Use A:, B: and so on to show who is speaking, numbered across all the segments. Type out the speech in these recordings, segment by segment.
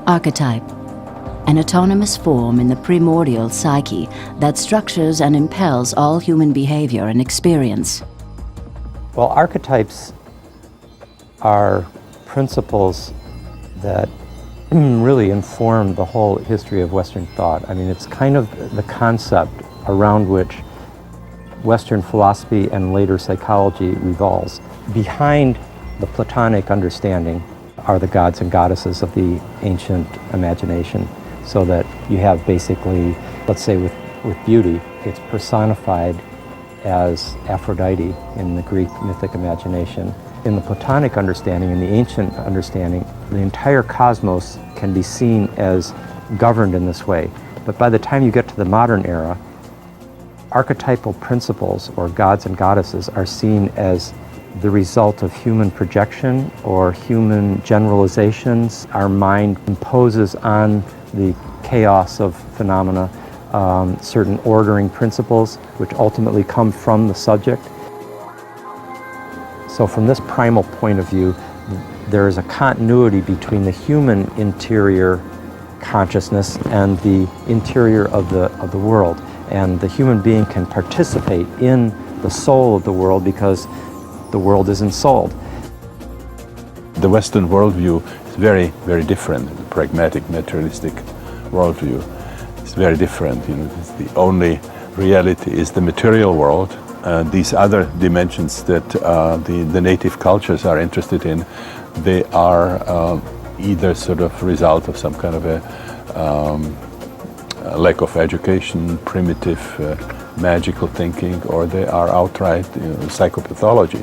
A: Archetype, an autonomous form in the primordial psyche that structures and impels all human behavior and experience.
B: Well, archetypes are principles that really inform the whole history of Western thought. I mean, it's kind of the concept around which Western philosophy and later psychology revolves. Behind the Platonic understanding are the gods and goddesses of the ancient imagination, so that you have basically, let's say with beauty, it's personified as Aphrodite in the Greek mythic imagination. In the Platonic understanding, in the ancient understanding, the entire cosmos can be seen as governed in this way. But by the time you get to the modern era, archetypal principles, or gods and goddesses, are seen as the result of human projection or human generalizations. Our mind imposes on the chaos of phenomena certain ordering principles which ultimately come from the subject. So from this primal point of view, there is a continuity between the human interior consciousness and the interior of the world. And the human being can participate in the soul of the world because the world is ensouled.
C: The Western worldview is very, very different. The pragmatic, materialistic worldview is very different. You know, the only reality is the material world. These other dimensions that the native cultures are interested in, they are either sort of result of some kind of a lack of education, primitive, magical thinking, or they are outright psychopathology.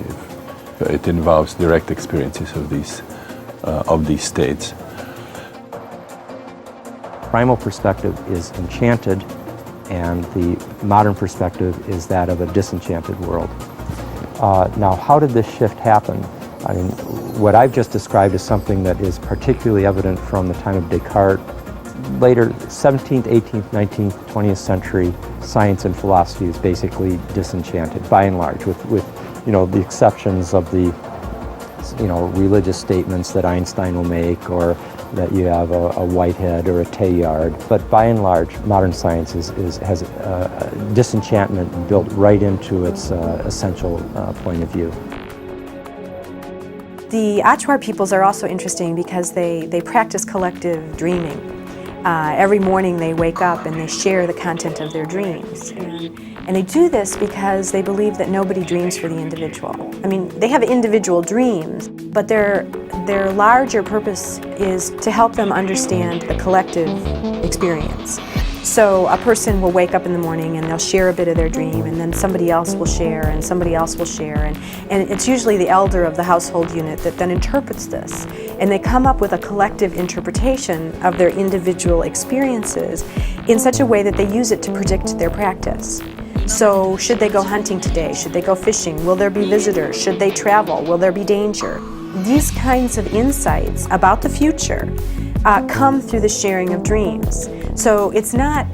C: It involves direct experiences of these states.
B: Primal perspective is enchanted, and the modern perspective is that of a disenchanted world. Now, how did this shift happen? I mean, what I've just described is something that is particularly evident from the time of Descartes. Later 17th, 18th, 19th, 20th century science and philosophy is basically disenchanted by and large, with the exceptions of the religious statements that Einstein will make, or that you have a Whitehead or a Teilhard. But by and large, modern science has disenchantment built right into its essential point of view.
D: The Achuar peoples are also interesting because they practice collective dreaming. Every morning they wake up and they share the content of their dreams. And they do this because they believe that nobody dreams for the individual. I mean, they have individual dreams, but their larger purpose is to help them understand the collective experience. So a person will wake up in the morning and they'll share a bit of their dream, and then somebody else will share, and somebody else will share, and it's usually the elder of the household unit that then interprets this. And they come up with a collective interpretation of their individual experiences in such a way that they use it to predict their practice. So should they go hunting today? Should they go fishing? Will there be visitors? Should they travel? Will there be danger? These kinds of insights about the future come through the sharing of dreams. So it's not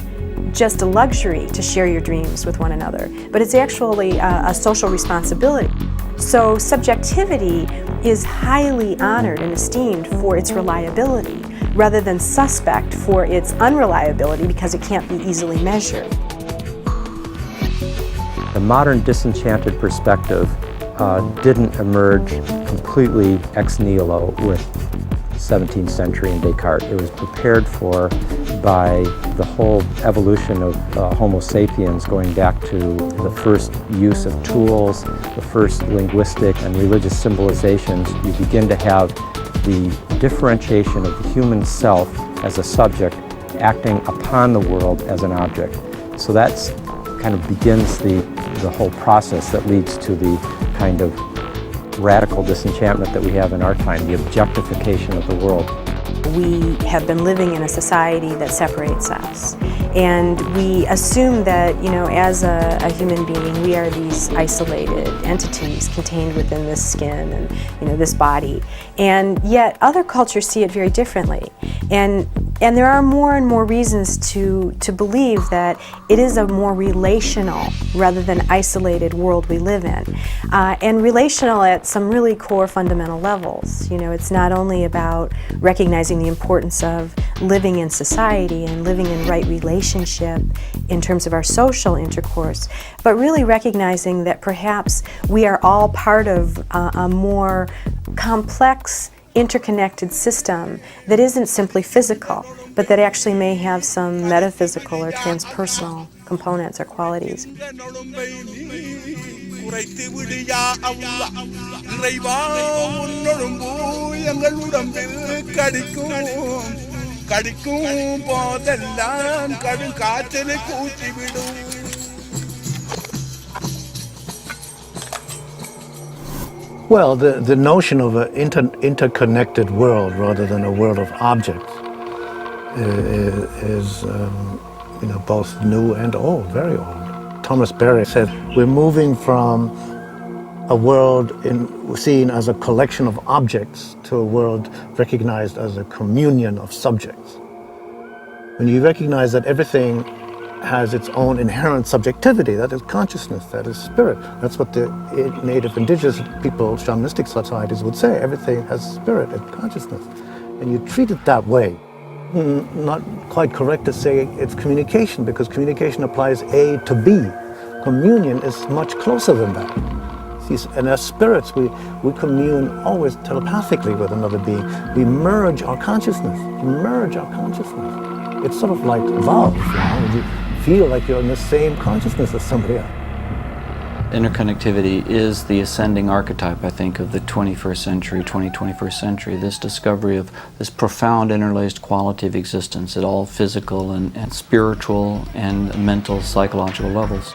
D: just a luxury to share your dreams with one another, but it's actually a social responsibility. So subjectivity is highly honored and esteemed for its reliability, rather than suspect for its unreliability because it can't be easily measured.
B: The modern disenchanted perspective didn't emerge completely ex nihilo with 17th century and Descartes. It was prepared for by the whole evolution of Homo sapiens, going back to the first use of tools, the first linguistic and religious symbolizations. You begin to have the differentiation of the human self as a subject acting upon the world as an object. So that's kind of begins the whole process that leads to the kind of radical disenchantment that we have in our time, the objectification of the world.
D: We have been living in a society that separates us, and we assume that, as a human being, we are these isolated entities contained within this skin and, this body. And yet other cultures see it very differently. And And there are more and more reasons to believe that it is a more relational rather than isolated world we live in. And relational at some really core fundamental levels. You know, it's not only about recognizing the importance of living in society and living in right relationship in terms of our social intercourse, but really recognizing that perhaps we are all part of a more complex, interconnected system that isn't simply physical, but that actually may have some metaphysical or transpersonal components or qualities.
E: Well, the notion of an interconnected world rather than a world of objects is both new and old, very old. Thomas Berry said, we're moving from a world seen as a collection of objects to a world recognized as a communion of subjects. When you recognize that everything has its own inherent subjectivity, that is consciousness, that is spirit. That's what the native indigenous people, shamanistic societies would say. Everything has spirit and consciousness. And you treat it that way. Not quite correct to say it's communication, because communication applies A to B. Communion is much closer than that. See, and as spirits, we commune always telepathically with another being. We merge our consciousness. It's sort of like love, you feel like you're in the same consciousness as somebody else.
F: Interconnectivity is the ascending archetype, I think, of the 21st century, 21st century, this discovery of this profound interlaced quality of existence at all physical and spiritual and mental, psychological levels.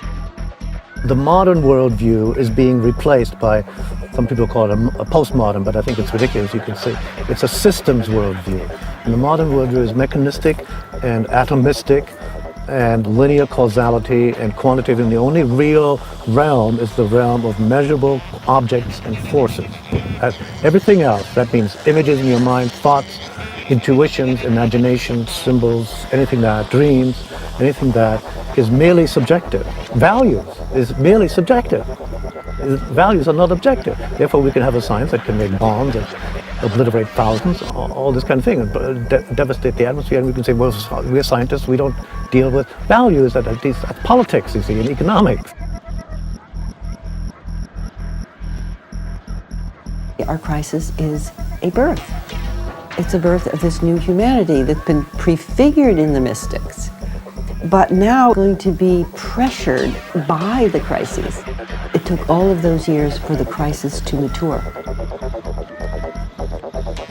E: The modern worldview is being replaced by, some people call it a postmodern, but I think it's ridiculous. You could say it's a systems worldview. And the modern worldview is mechanistic and atomistic and linear causality and quantitative, and the only real realm is the realm of measurable objects and forces. Everything else, that means images in your mind, thoughts, intuitions, imaginations, symbols, anything that, dreams, anything that is merely subjective. Values is merely subjective. Values are not objective. Therefore, we can have a science that can make bombs and obliterate thousands, all this kind of thing, and devastate the atmosphere. And we can say, well, we're scientists, we don't deal with values, that's politics, you see, and economics.
G: Our crisis is a birth. It's a birth of this new humanity that's been prefigured in the mystics, but now going to be pressured by the crises. It took all of those years for the crisis to mature.